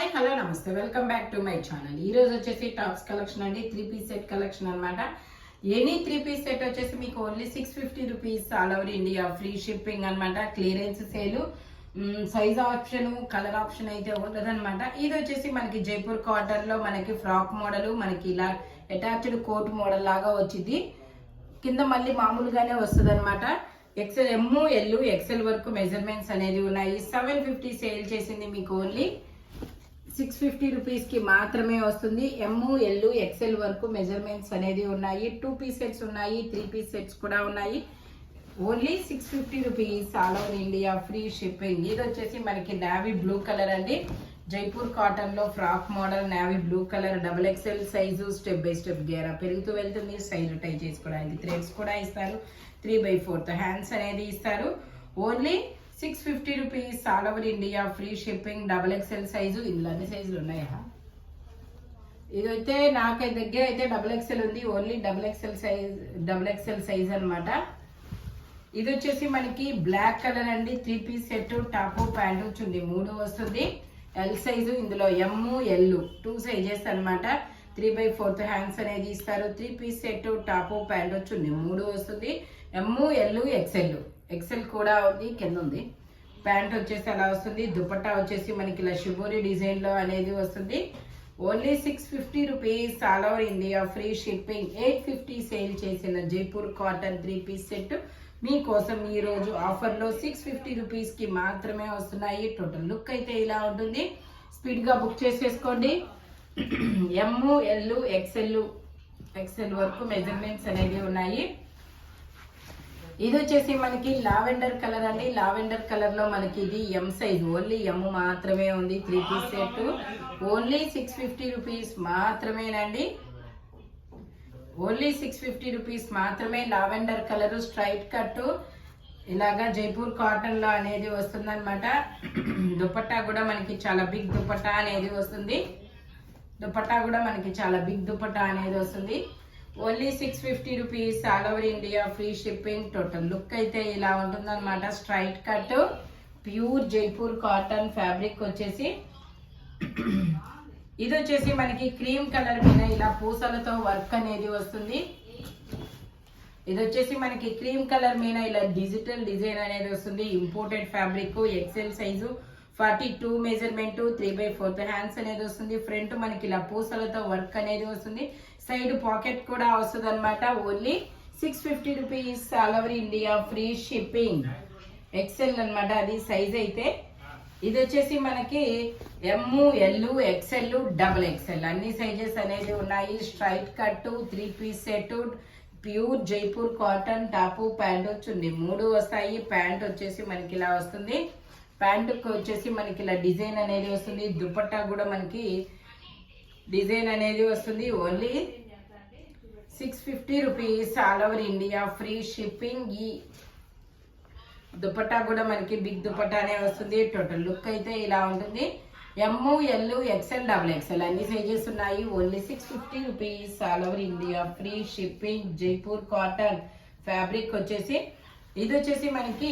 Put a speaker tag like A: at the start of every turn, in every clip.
A: Hi hello నమస్తే welcome back to my channel. ఈ రోజు వచ్చేసి టాప్స్ కలెక్షన్ అండి, 3-piece సెట్ కలెక్షన్ అనమాట. ఎనీ 3-piece సెట్ వచ్చేసి మీకు only 650 rupees all over India, free shipping అనమాట. Clearance sale, size option, colour option అయితే ఉండదన్నమాట. ఇది వచ్చేసి మనకి జైపూర్ కాటన్ లో మనకి ఫ్రాక్ మోడల్, మనకి ఇలా అటాచ్డ్ కోట్ మోడల్ లాగా వచ్చింది. కింద మళ్ళీ మామూలుగానే వస్తుంది అనమాట. ఎక్సెల్ ఎల్ ఎక్సెల్ వరకు మెజర్మెంట్స్ అనేది ఉన్నాయి. 750 సేల్ చేసింది, మీకు ఓన్లీ 650 రూపీస్ కి మాత్రమే వస్తుంది. ఎల్ ఎక్సెల్ వరకు మెజర్మెంట్స్ అనేది ఉన్నాయి. 2-piece సెట్స్ ఉన్నాయి, 3-piece సెట్స్ కూడా ఉన్నాయి. Only 650 rupees all over India, free shipping. ఇది వచ్చేసి మనకి నావీ బ్లూ కలర్ అండి. జైపూర్ కాటన్ లో frock model, navy blue colour, XXL size. Step by step గేరా పెరుగుతూ వెళ్తుంది. సైజ్ టై చేసుకోవడానికి థ్రెడ్స్ కూడా ఇస్తారు. 3/4 హ్యాండ్స్ అనేది ఇస్తారు. Only 650 rupees all over India, free shipping. XXL size. ఇందులో అన్ని సైజులు ఉన్నాయా? ఇదైతే నాకు దగ్గర అయితే XXL ఉంది. ఓన్లీ XXL సైజ్ అనమాట. ఇది వచ్చేసి మనకి బ్లాక్ కలర్ అండి. 3-piece సెట్, టాప్ ప్యాంటు చుండి 3 వస్తుంది. L size. ఇందులో ఎల్ 2 సైజెస్ అనమాట. 3/4 హ్యాండ్స్ అనేది ఇస్తారు. 3-piece సెట్, టాప్ ప్యాంటు చుండి 3 వస్తుంది. ఎల్ ఎక్సెల్ కూడా ఉంది, కింద ఉంది. ప్యాంట్ వచ్చేసి అలా వస్తుంది. దుపట్టా వచ్చేసి మనకి ఇలా షిబోరి డిజైన్ లో అనేది వస్తుంది. Only 650 rupees all over India, free shipping. 850 sale చేసిన జైపూర్ కాటన్ 3-piece సెట్ మీకోసం ఈ రోజు ఆఫర్ లో 650 రూపీస్ కి మాత్రమే వస్తున్నాయి. టోటల్ లుక్ అయితే ఇలా ఉంటుంది. స్పీడ్ గా బుక్ చేసేసుకోండి. ఎల్ ఎక్సెల్ వరకు మెజర్మెంట్స్ అనేవి ఉన్నాయి. ఇది వచ్చేసి మనకి లావెండర్ కలర్ అండి. లావెండర్ కలర్ లో మనకి ఇది ఎం సైజ్, ఓన్లీ మాత్రమే ఉంది. 3-piece సెట్ ఓన్లీ 650 రూపీస్ మాత్రమేనండి. ఓన్లీ 650 రూపీస్ మాత్రమే. లావెండర్ కలర్, స్ట్రైట్ కట్, ఇలాగా జైపూర్ కాటన్ లో అనేది వస్తుంది అనమాట. దుపట్టా కూడా మనకి చాలా బిగ్ దుపట్టా అనేది వస్తుంది. Only 650 rupees all over India, free shipping. Total look అయితే ఇలా ఉంటుంది అనమాట. Straight cut, pure Jaipur cotton fabric వచ్చేసి. ఇది వచ్చేసి మనకి క్రీమ్ కలర్ మీద ఇలా పూసలతో వర్క్ అనేది వస్తుంది. ఇది వచ్చేసి మనకి క్రీమ్ కలర్ మీద ఇలా డిజిటల్ డిజైన్ అనేది వస్తుంది. Imported fabric. XL size, 42 measurement, 3/4 hands అనేది వస్తుంది. ఫ్రంట్ మనకి ఇలా పూసలతో వర్క్ అనేది వస్తుంది. సైడ్ పాకెట్ కూడా వస్తుంది అనమాట. Only 650 rupees all over India, free shipping. XL అనమాట అది సైజ్ అయితే. ఇది వచ్చేసి మనకి ఎల్ ఎక్సెల్, XXL అన్ని సైజెస్ అనేది ఉన్నాయి. Straight cut, 3-piece set, pure Jaipur cotton, top pant చుండి 3 వస్తాయి. ప్యాంట్ వచ్చేసి మనకి ఇలా వస్తుంది. ప్యాంటుకి వచ్చేసి మనకి ఇలా డిజైన్ అనేది వస్తుంది. దుపట్టా కూడా మనకి డిజైన్ అనేది వస్తుంది. Only 650 rupees all over India, free shipping. ఈ దుపట్టా కూడా మనకి బిగ్ దుపట్టానే వస్తుంది. టోటల్ లుక్ అయితే ఇలా ఉంటుంది. ఎల్ ఎక్సెల్, XXL అన్ని సైజెస్ ఉన్నాయి. Only 650 rupees all over India, free shipping. Jaipur cotton fabric వచ్చేసి. ఇది వచ్చేసి మనకి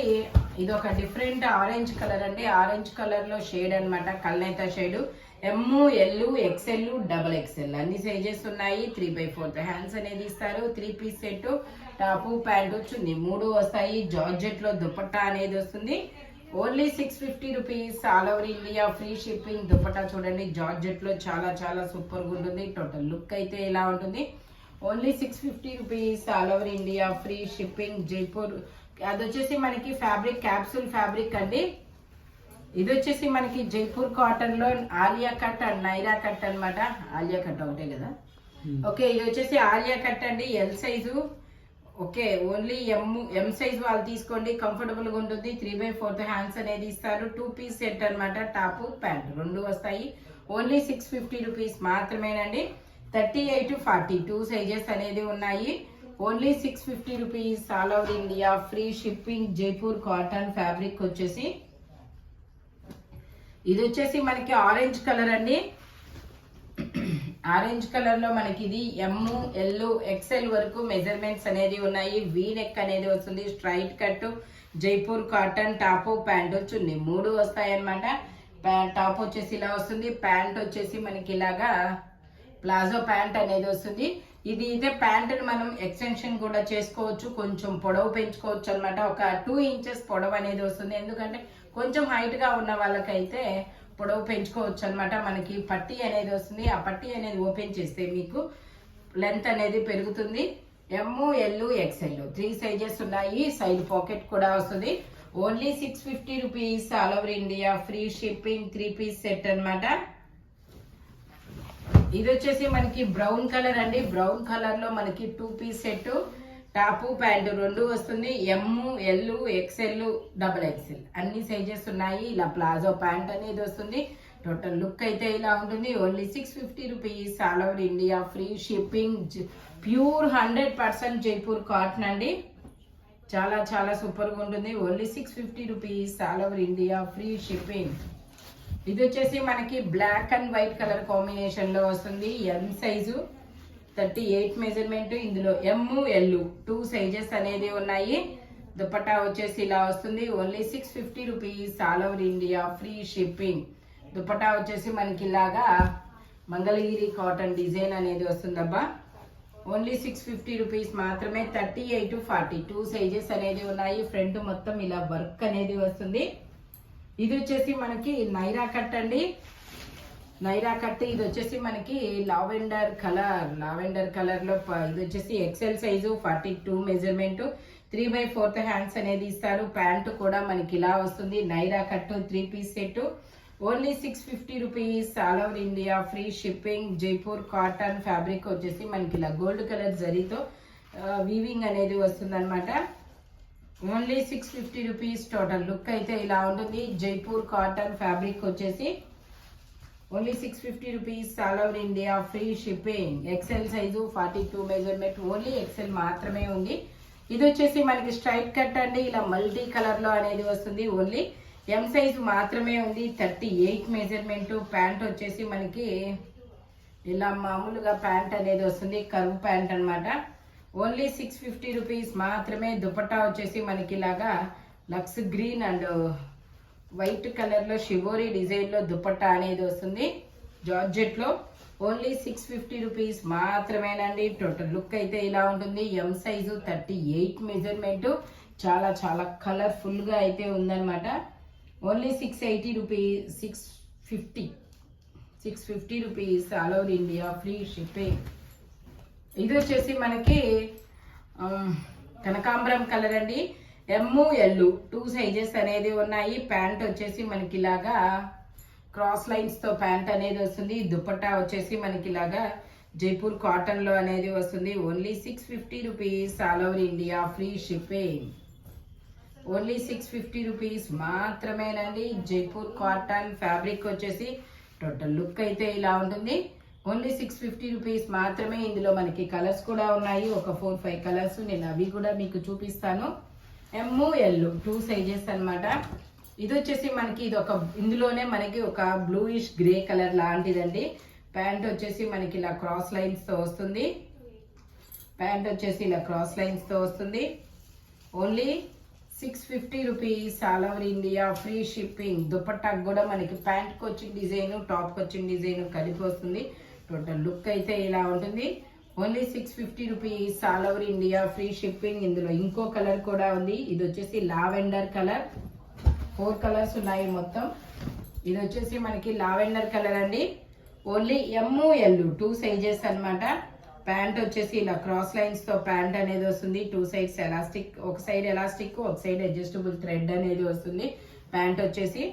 A: ఇది ఒక డిఫరెంట్ ఆరెంజ్ కలర్ అండి. ఆరెంజ్ కలర్ లో షేడ్ అనమాట, కల్నేత షేడ్. ఎల్ ఎక్సెల్, XXL అన్ని సైజెస్ ఉన్నాయి. 3/4 హ్యాండ్స్ అనేది ఇస్తారు. 3-piece set, top pant chunni 3 వస్తాయి. జార్జెట్ లో దుపట్టా అనేది వస్తుంది. Only 650 rupees all over India, free shipping. Dupatta చూడండి, జార్జెట్ లో చాలా చాలా సూపర్ గా ఉంటుంది. టోటల్ లుక్ అయితే ఇలా ఉంటుంది. Only 650 rupees all over India, free shipping. Jaipur. అది వచ్చేసి మనకి ఫ్యాబ్రిక్ క్యాప్సూల్ ఫ్యాబ్రిక్ అండి. ఇది వచ్చేసి మనకి జైపూర్ కాటన్ లో Alia cut and Naira cut అనమాట. ఆలియా కట్ ఒకటే కదా. ఓకే, ఇది వచ్చేసి ఆలియా కట్ అండి. L size. Okay, only M size వాళ్ళు తీసుకోండి, కంఫర్టబుల్ గా ఉంటుంది. 3/4 హ్యాండ్స్ అనేది ఇస్తారు. 2-piece సెట్ అనమాట. టాప్ ప్యాంట్ 2 వస్తాయి. ఓన్లీ 650 రూపీస్ మాత్రమేనండి. 38-42 సైజెస్ అనేది ఉన్నాయి. Only 650 rupees all over India, free shipping. Jaipur cotton fabric వచ్చేసి. ఇది వచ్చేసి మనకి ఆరెంజ్ కలర్ అండి. ఆరెంజ్ కలర్ లో మనకి ఇది ఎల్ ఎక్సెల్ వరకు మెజర్మెంట్స్ అనేది ఉన్నాయి. వీ నెక్ అనేది వస్తుంది. Straight cut, Jaipur cotton, top pant chunni 3 వస్తాయి అనమాట. టాప్ వచ్చేసి ఇలా వస్తుంది. ప్యాంట్ వచ్చేసి మనకి ఇలాగా ప్లాజో ప్యాంట్ అనేది వస్తుంది. ఇది ఇదే ప్యాంటుని మనం ఎక్స్టెన్షన్ కూడా చేసుకోవచ్చు, కొంచెం పొడవు పెంచుకోవచ్చు అనమాట. ఒక 2 ఇంచెస్ పొడవు అనేది వస్తుంది. ఎందుకంటే కొంచెం హైట్ గా ఉన్న వాళ్ళకైతే పొడవు పెంచుకోవచ్చు అనమాట. మనకి పట్టీ అనేది వస్తుంది. ఆ పట్టీ అనేది ఓపెన్ చేస్తే మీకు లెంత్ అనేది పెరుగుతుంది. ML XL 3 సైజెస్ ఉన్నాయి. సైడ్ పాకెట్ కూడా వస్తుంది. Only 650 rupees, all over India free shipping. 3 piece set అన్నమాట. ఇది వచ్చేసి మనకి బ్రౌన్ కలర్ అండి. బ్రౌన్ కలర్ లో మనకి 2 పీస్ సెట్, టాప్ ప్యాంట్ 2 వస్తుంది. ML XL XXL అన్ని సైజెస్ ఉన్నాయి. ఇలా ప్లాజో ప్యాంట్ అనేది వస్తుంది. టోటల్ లుక్ అయితే ఇలా ఉంటుంది. Only 650 rupees, all over India free shipping. Pure 100% Jaipur cotton అండి. చాలా చాలా సూపర్ గా ఉంటుంది. Only 650 rupees, all over India free shipping. ఇది వచ్చేసి మనకి black and white colour combination లో వస్తుంది. M size 38 measurement. ఇందులో ML 2 సైజెస్ అనేది ఉన్నాయి. దుపట్టా వచ్చేసి ఇలా వస్తుంది. Only 650 rupees, all over India free shipping. Dupatta వచ్చేసి మనకి ఇలాగా మంగళగిరి కాటన్ డిజైన్ అనేది వస్తుందబ్బా. ఓన్లీ 650 రూపీస్ మాత్రమే. 38 to 40 2 సైజెస్ అనేది ఉన్నాయి. ఫ్రంట్ మొత్తం ఇలా వర్క్ అనేది వస్తుంది. ఇది వచ్చేసి మనకి నైరా కట్ అండి. నైరా కట్ ఇది వచ్చేసి మనకి లావెండర్ కలర్ లో ఇది వచ్చేసి XL సైజు 42 మెజర్మెంట్. 3/4 హ్యాండ్స్ అనేది ఇస్తారు. ప్యాంట్ కూడా మనకి ఇలా వస్తుంది. Naira cut 3 piece set. Only 650 rupees, all over India free shipping. Jaipur cotton fabric వచ్చేసి మనకి ఇలా గోల్డ్ కలర్ జరీతో వీవింగ్ అనేది వస్తుంది అనమాట. Only 650 rupees. టోటల్ లుక్ అయితే ఇలా ఉంటుంది. జైపూర్ కాటన్ ఫ్యాబ్రిక్ వచ్చేసి only 650 rupees, all over India free shipping. XL size 42 measurement. Only XL మాత్రమే ఉంది. ఇది వచ్చేసి మనకి స్ట్రైట్ కట్ అండి. ఇలా మల్టీ కలర్ లో అనేది వస్తుంది. ఓన్లీ M సైజు మాత్రమే ఉంది. 38 మెజర్మెంట్. ప్యాంట్ వచ్చేసి మనకి ఇలా మామూలుగా ప్యాంట్ అనేది వస్తుంది. కర్వ్ ప్యాంట్ అనమాట. ఓన్లీ 650 రూపీస్ మాత్రమే. దుపట్టా వచ్చేసి మనకి ఇలాగా లక్స్ గ్రీన్ అండ్ వైట్ కలర్ లో షివోరీ డిజైన్ లో దుపట్టా అనేది వస్తుంది. జార్జెట్ లో. ఓన్లీ 650 రూపీస్ మాత్రమేనండి. టోటల్ లుక్ అయితే ఇలా ఉంటుంది. M size 38 measurement. చాలా చాలా కలర్ఫుల్ గా అయితే ఉందన్నమాట. Only 680 rupees, 650 rupees, all over India free shipping. ఇది వచ్చేసి మనకి కనకాంబరం కలర్ అండి. ML 2 సైజెస్ అనేది ఉన్నాయి. ప్యాంట్ వచ్చేసి మనకి ఇలాగా క్రాస్ లైన్స్ తో ప్యాంట్ అనేది వస్తుంది. దుపట్టా వచ్చేసి మనకి ఇలాగా జైపూర్ కాటన్ లో అనేది వస్తుంది. Only 650 rupees, all over India free shipping. Only 650 rupees మాత్రమేనండి. జైపూర్ కాటన్ ఫ్యాబ్రిక్ వచ్చేసి టోటల్ లుక్ అయితే ఇలా ఉంటుంది. ఓన్లీ 650 రూపీస్ మాత్రమే. ఇందులో మనకి కలర్స్ కూడా ఉన్నాయి. ఒక 4-5 కలర్స్. నేను అవి కూడా మీకు చూపిస్తాను. ML 2 సైజెస్ అన్నమాట. ఇది వచ్చేసి మనకి ఇందులోనే మనకి ఒక బ్లూయిష్ గ్రే కలర్ లాంటిదండి. ప్యాంట్ వచ్చేసి మనకి ఇలా క్రాస్ లైన్స్ తో వస్తుంది. Only 650 rupees, all over India free shipping. Dupatta కూడా మనకి ప్యాంట్ కి వచ్చిన డిజైన్, టాప్ కి వచ్చిన డిజైన్ కలిపి వస్తుంది. టోటల్ లుక్ అయితే ఇలా ఉంటుంది. Only 650 rupees, all over India free shipping. ఇందులో ఇంకో కలర్ కూడా ఉంది. ఇది వచ్చేసి లావెండర్ కలర్. 4 కలర్స్ ఉన్నాయి మొత్తం. ఇది వచ్చేసి మనకి లావెండర్ కలర్ అండి. ఓన్లీ ML 2 సైజెస్ అన్నమాట. ప్యాంట్ వచ్చేసి ఇలా క్రాస్ లైన్స్ తో ప్యాంట్ అనేది వస్తుంది. 2 సైడ్స్ ఎలాస్టిక్, ఒక సైడ్ ఎలాస్టిక్, ఒక సైడ్ అడ్జస్టబుల్ థ్రెడ్ అనేది వస్తుంది. ప్యాంట్ వచ్చేసి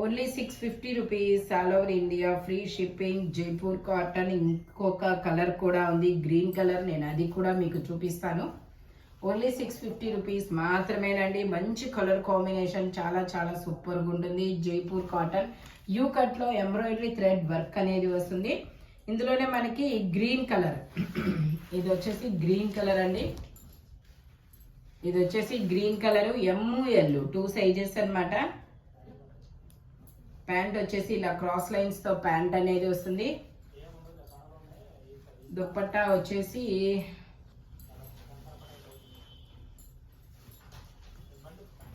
A: only 650 rupees, all over India free shipping. Jaipur cotton. ఇంకొక కలర్ కూడా ఉంది, గ్రీన్ కలర్. నేను అది కూడా మీకు చూపిస్తాను. ఓన్లీ 650 రూపీస్ మాత్రమేనండి. మంచి కలర్ కాంబినేషన్, చాలా చాలా సూపర్ గా ఉంటుంది. జైపూర్ కాటన్ యూ కట్ లో ఎంబ్రాయిడరీ థ్రెడ్ వర్క్ అనేది వస్తుంది. ఇందులోనే మనకి గ్రీన్ కలర్. ఇది వచ్చేసి గ్రీన్ కలర్ అండి. ఇది వచ్చేసి గ్రీన్ కలర్. ML 2 సైజెస్ అన్నమాట. ప్యాంట్ వచ్చేసి ఇలా క్రాస్ లైన్స్ తో ప్యాంట్ అనేది వస్తుంది. దుపట్టా వచ్చేసి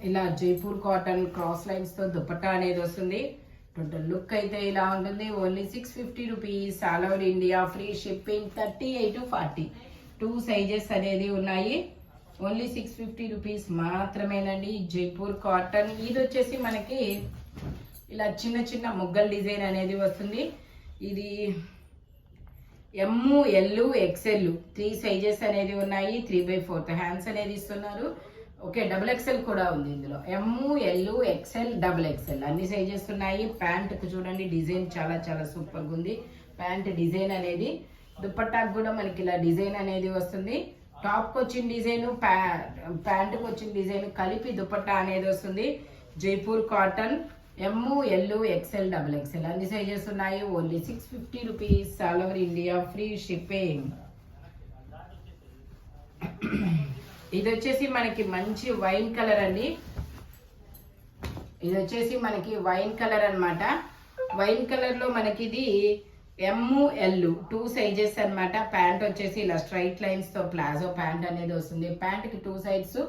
A: ఇలా జైపూర్ కాటన్ క్రాస్ లైన్స్ తో దుపట్టా అనేది వస్తుంది. టోటల్ లుక్ అయితే ఇలా ఉంటుంది. Only 650 rupees, all over India free shipping. 38 to 40 2 sizes అనేది ఉన్నాయి. ఓన్లీ 650 రూపీస్ మాత్రమేనండి. జైపూర్ కాటన్. ఇది వచ్చేసి మనకి ఇలా చిన్న చిన్న ముగ్గల డిజైన్ అనేది వస్తుంది. ఇది ML XL 3 సైజెస్ అనేది ఉన్నాయి. 3/4 హ్యాండ్స్ అనేది ఇస్తున్నారు. ఓకే, XXL కూడా ఉంది ఇందులో. ML XL XXL అన్ని సైజెస్ ఉన్నాయి. ప్యాంట్ కు చూడండి డిజైన్ చాలా చాలా సూపర్ గా ఉంది. ప్యాంట్ డిజైన్ అనేది దుపట్టాకు కూడా మనకి ఇలా డిజైన్ అనేది వస్తుంది. టాప్ కి వచ్చిన డిజైన్, ప్యాంట్ కు వచ్చిన డిజైన్ కలిపి దుపట్టా అనేది వస్తుంది. Jaipur cotton. ML XL XXL అన్ని సైజెస్ ఉన్నాయి. Only 650 rupees, all over India free shipping. ఇది వచ్చేసి మనకి మంచి వైన్ కలర్ అండి. ఇది వచ్చేసి మనకి వైన్ కలర్ అన్నమాట. వైన్ కలర్ లో మనకి ఇది ML 2 సైజెస్ అన్నమాట. ప్యాంట్ వచ్చేసి ఇలా స్ట్రైట్ లైన్స్ తో ప్లాజో ప్యాంట్ అనేది వస్తుంది. ప్యాంట్ కి 2 సైడ్స్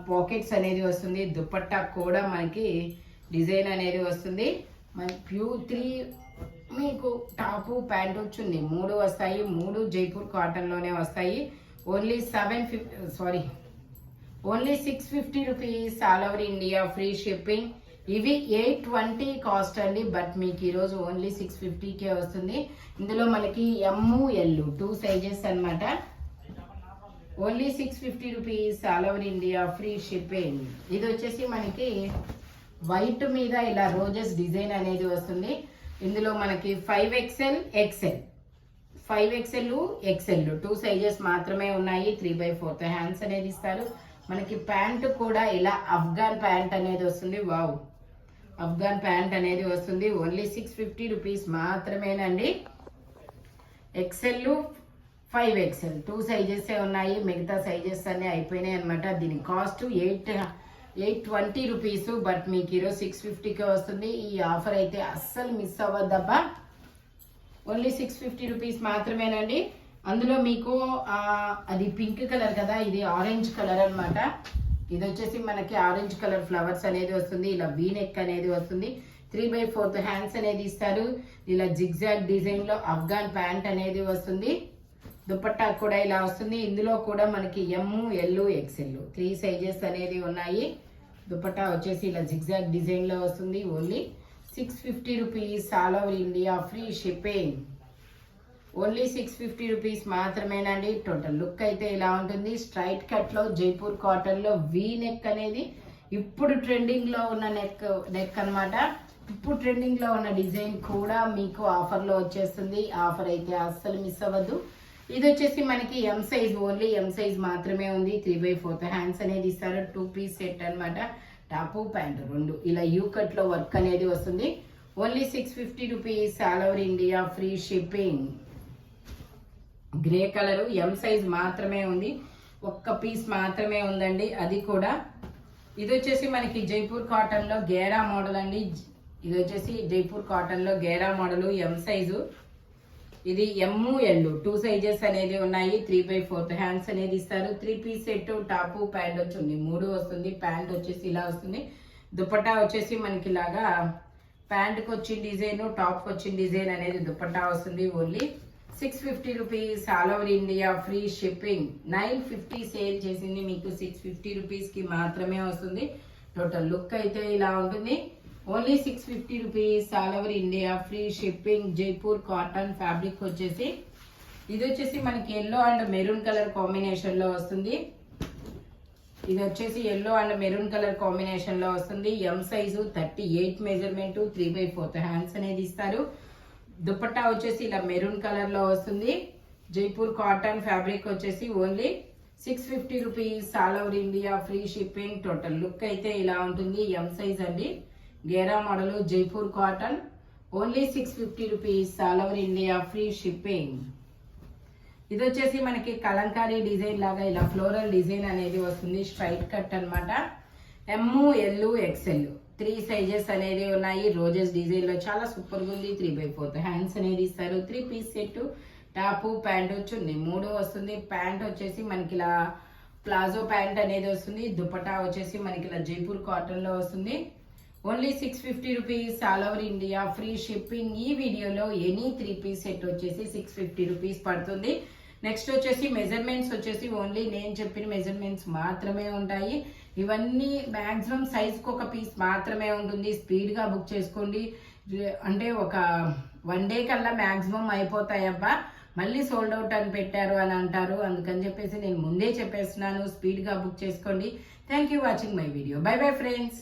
A: పాకెట్స్ అనేది వస్తుంది. దుపట్టా కూడా మనకి డిజైన్ అనేది వస్తుంది. మన ప్యూర్ 3 మీకు టాపు ప్యాంటు చున్నీ 3 వస్తాయి. 3 జైపూర్ కాటన్ లోనే వస్తాయి. Only 650 rupees, all over India free shipping. ఇవి 820 కాస్ట్ అండి. బట్ మీకు ఈరోజు ఓన్లీ 650కే వస్తుంది. ఇందులో మనకి ML 2 సైజెస్ అన్నమాట. Only 650 rupees, all over India free shipping. ఇది వచ్చేసి మనకి వైట్ మీద ఇలా రోజెస్ డిజైన్ అనేది వస్తుంది. ఇందులో మనకి 5XL XL 2 సైజెస్ మాత్రమే ఉన్నాయి. 3/4 హ్యాండ్స్ అనేది ఇస్తారు. మనకి ప్యాంట్ కూడా ఇలా అఫ్ఘాన్ ప్యాంట్ అనేది వస్తుంది. వావ్, అఫ్ఘాన్ ప్యాంట్ అనేది వస్తుంది. ఓన్లీ 650 రూపీస్ మాత్రమేనండి. XL 5XL 2 సైజెస్ ఉన్నాయి. మిగతా సైజెస్ అన్ని అయిపోయినాయి అనమాట. దీని కాస్ట్ 820 రూపీస్. బట్ మీకు ఈరోజు 650కే వస్తుంది. ఈ ఆఫర్ అయితే అస్సలు మిస్ అవ్వద్దబ్బా. ఓన్లీ 650 రూపీస్ మాత్రమేనండి. అందులో మీకు అది పింక్ కలర్ కదా, ఇది ఆరెంజ్ కలర్ అన్నమాట. ఇది వచ్చేసి మనకి ఆరెంజ్ కలర్ ఫ్లవర్స్ అనేది వస్తుంది. ఇలా వీ నెక్ అనేది వస్తుంది. 3/4 హ్యాండ్స్ అనేది ఇస్తారు. ఇలా జిగ్జాగ్ డిజైన్ లో అఫ్ఘాన్ ప్యాంట్ అనేది వస్తుంది. దుపట్టా కూడా ఇలా వస్తుంది. ఇందులో కూడా మనకి ML XL 3 సైజెస్ అనేది ఉన్నాయి. దుపట్టా వచ్చేసి ఇలా జిగ్జాగ్ డిజైన్ లో వస్తుంది. Only 650 rupees, all over India free shipping. Only 650 rupees మాత్రమేనండి. టోటల్ లుక్ అయితే ఇలా ఉంటుంది. స్ట్రైట్ కట్ లో జైపూర్ కాటన్ లో వీ నెక్ అనేది ఇప్పుడు ట్రెండింగ్ లో ఉన్న నెక్ అన్నమాట. ఇప్పుడు ట్రెండింగ్ లో ఉన్న డిజైన్ కూడా మీకు ఆఫర్ లో వచ్చేస్తుంది. ఆఫర్ అయితే అస్సలు మిస్ అవ్వద్దు. ఇది వచ్చేసి మనకి M size, only M size మాత్రమే ఉంది. 3/4 హ్యాండ్స్ అనేది ఇస్తారు. 2 పీస్ సెట్ అన్నమాట. టాపు ప్యాంటు 2 ఇలా యూ కట్ లో వర్క్ అనేది వస్తుంది. Only 650 rupees, all over India free shipping. Grey colour M size మాత్రమే ఉంది. ఒక్క పీస్ మాత్రమే ఉందండి, అది కూడా. ఇది వచ్చేసి మనకి జైపూర్ కాటన్ లో గేరా మోడల్ అండి. ఇది వచ్చేసి జైపూర్ కాటన్ లో గేరా మోడల్ M సైజు. ఇది ML 2 సైజెస్ అనేది ఉన్నాయి. 3/4 హ్యాండ్స్ అనేది ఇస్తారు. 3 పీస్ సెట్ టాపు ప్యాంట్ వచ్చింది. 3 వస్తుంది. ప్యాంట్ వచ్చేసి ఇలా వస్తుంది. దుపట్టా వచ్చేసి మనకి ఇలాగా ప్యాంట్ కి వచ్చిన డిజైన్, టాప్ కి వచ్చిన డిజైన్ అనేది దుపట్టా వస్తుంది. Only 650 rupees, all over India free shipping. 950 sale చేసింది, మీకు 650 రూపీస్ కి మాత్రమే వస్తుంది. టోటల్ లుక్ అయితే ఇలా ఉంటుంది. Only 650 rupees, all over India free shipping. Jaipur cotton fabric వచ్చేసి ఇది వచ్చేసి మనకి yellow and maroon colour combination లో వస్తుంది. ఇది వచ్చేసి yellow and maroon colour combination లో వస్తుంది. M సైజు 38 మెజర్మెంట్, 3/4 హ్యాండ్స్ అనేది ఇస్తారు. దుపట్టా వచ్చేసి ఇలా మెరూన్ కలర్ లో వస్తుంది. జైపూర్ కాటన్ ఫ్యాబ్రిక్ వచ్చేసి only 650 rupees, all over India free shipping. Total look అయితే ఇలా ఉంటుంది. M సైజ్ అండి. గేరా model Jaipur cotton. Only 650 rupees, all over India free shipping. ఇది వచ్చేసి మనకి కలంకారీ డిజైన్ లాగా ఇలా ఫ్లోరల్ డిజైన్ అనేది వస్తుంది. స్ట్రైట్ కట్ అన్నమాట. ML XL 3 సైజెస్ అనేది ఉన్నాయి. రోజెస్ డిజైన్ లో చాలా సూపర్ గా ఉంది. 3/4 హ్యాండ్స్ అనేది ఇస్తారు. 3 పీస్ సెట్ టాపు ప్యాంట్ చున్నీ 3 వస్తుంది. ప్యాంట్ వచ్చేసి మనకి ఇలా ప్లాజో ప్యాంట్ అనేది వస్తుంది. దుపట్టా వచ్చేసి మనకి ఇలా జైపూర్ కాటన్ లో వస్తుంది. Only 650 rupees all over India free shipping. ఈ వీడియోలో ఎనీ 3 పీస్ సెట్ వచ్చేసి 650 రూపీస్ పడుతుంది. నెక్స్ట్ వచ్చేసి మెజర్మెంట్స్ వచ్చేసి ఓన్లీ నేను చెప్పిన మెజర్మెంట్స్ మాత్రమే ఉంటాయి. ఇవన్నీ మ్యాక్సిమం సైజ్కి ఒక పీస్ మాత్రమే ఉంటుంది. స్పీడ్గా బుక్ చేసుకోండి, అంటే ఒక 1 డే కల్లా మ్యాక్సిమం అయిపోతాయబ్బా. మళ్ళీ సోల్డ్ అవుట్ అని పెట్టారు అని అంటారు, అందుకని చెప్పేసి నేను ముందే చెప్పేస్తున్నాను, స్పీడ్గా బుక్ చేసుకోండి. Thank you watching my video. By bye friends.